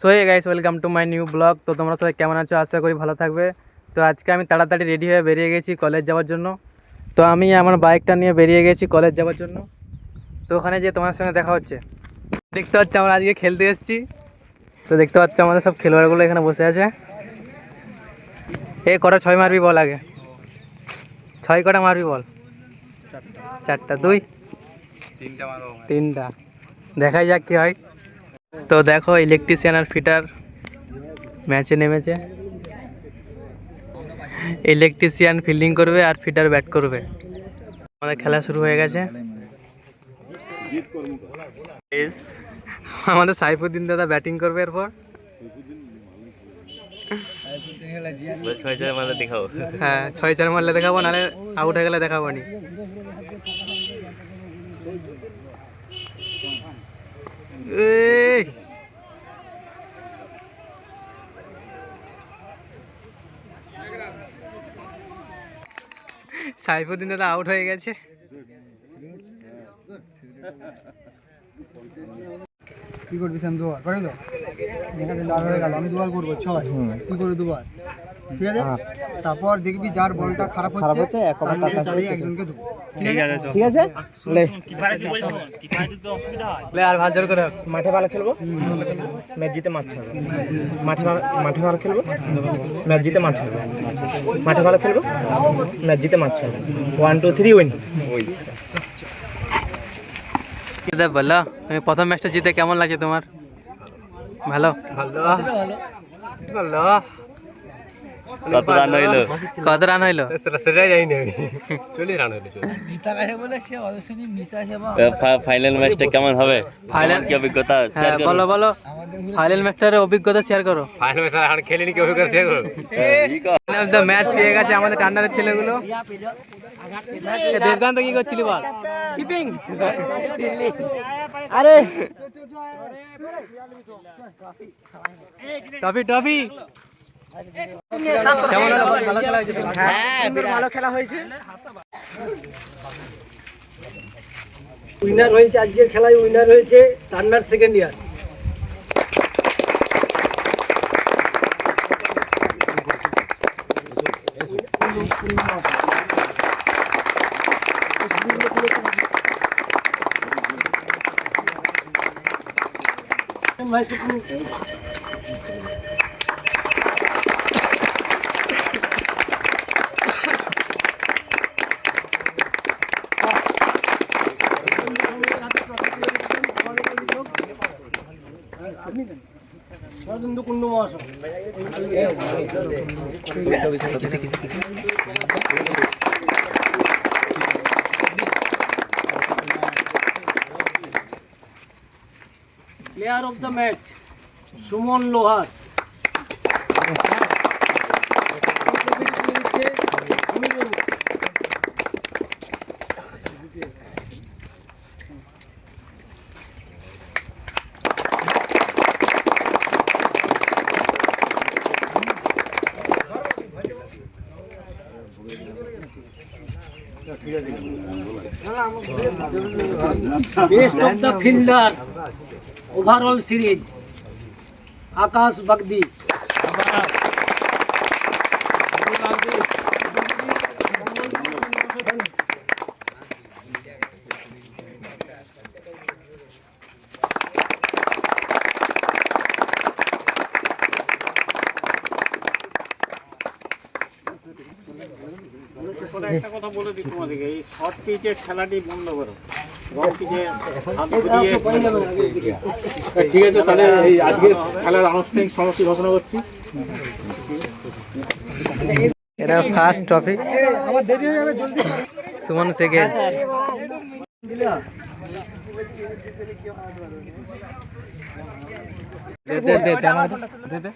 So hey guys, welcome to my new blog. তো তোমরা সবাই কেমন আছো? আশা করি ভালো থাকবে। তো আজকে আমি তাড়াতাড়ি রেডি হয়ে বেরিয়ে গেছি কলেজ যাওয়ার জন্য। তো আমি আমার বাইকটা নিয়ে বেরিয়ে গেছি কলেজ যাওয়ার জন্য। তো ওখানে যে তোমার সঙ্গে দেখা হচ্ছে। দেখতে পাচ্ছি আমরা আজকে খেলতে এসেছি। তো দেখতে পাচ্ছি আমাদের সব খেলোয়াড়গুলো এখানে বসে আছে। কটা ছয় মারবি বল? আগে ছয় কটা মারবি বল? চারটা। তুই? তিনটা। দেখাই যাক কি হয়। তো দেখো, ইলেকট্রিশিয়ান আর ফিটার ম্যাচে নেমেছে। ইলেকট্রিশিয়ান ফিল্ডিং করবে আর ফিটার ব্যাট করবে। আমাদের খেলা শুরু হয়ে গেছে। আমাদের সাইফুদ্দিন দাদা ব্যাটিং করবে। এরপর হ্যাঁ, 6-4 মারলে দেখাবো, নাহলে আউট হয়ে গেলে দেখাবো নি। সাইফুদ্দিন দাদা আউট হয়ে গেছে। কি করবি? আমি দুবার পারি তো, 4 হয়ে গেল। আমি দুবার করবো 6। কি করে দুবার? ঠিক আছে, তারপর দেখবি যার বলটা খারাপ হচ্ছে তার মধ্যে চালিয়ে একজনকে দেবো। ঠিক আছে আর ভালো জোর করে মাঠে ভালো খেলবো, ম্যাচ জিতে মাঠ ছাড়বো। মাঠে ভালো খেলবো, ম্যাচ জিতে মাঠ ছাড়বো। মাঠে ভালো খেলবো, ম্যাচ জিতে মাঠ ছাড়বো। 1 2 3 উইন। বলো, তুমি প্রথম ম্যাচটা জিতে কেমন লাগে তোমার? ভালো ভালো ভালো। কত রান হইলো? সেটাই জানি না আমি। 40 রান হইলো। জিতা গেছে বলে সে অবশ্যই মিস আছে। ফাইনাল ম্যাচটা কেমন হবে? ফাইনাল কি অভিজ্ঞতা শেয়ার করো? বলো বলো, ফাইনাল ম্যাচটার অভিজ্ঞতা শেয়ার করো। ফাইনাল ম্যাচ আর খেলিনি, কি অভিজ্ঞতা শেয়ার করো? ম্যাচ পেয়ে গেছে আমাদের টান্ডারের ছেলেগুলো। দেবগান তো কি করছিলি বল? কিপিং। আরে টপি টপি কেমন হলো? ভালো খেলা হয়েছে। হ্যাঁ, ভালো খেলা হয়েছে। উইনার হয়েছে আজকের খেলায়, উইনার হয়েছে টান্ডার second year. Player of the match Suman Lohar. Best of the fielder overall series Akash Bagdi. একটা কথা বলে দিই তোমাদেরকে, এই শর্ট পিচের খেলাটি বন্ধ করো। ঠিক আছে, তাহলে এই আজকের খেলার আনুষ্ঠানিক সমাপ্তি ঘোষণা করছি। এটা ফার্স্ট টপিক। সুমন সেকেন্ড। দে দে দে দে।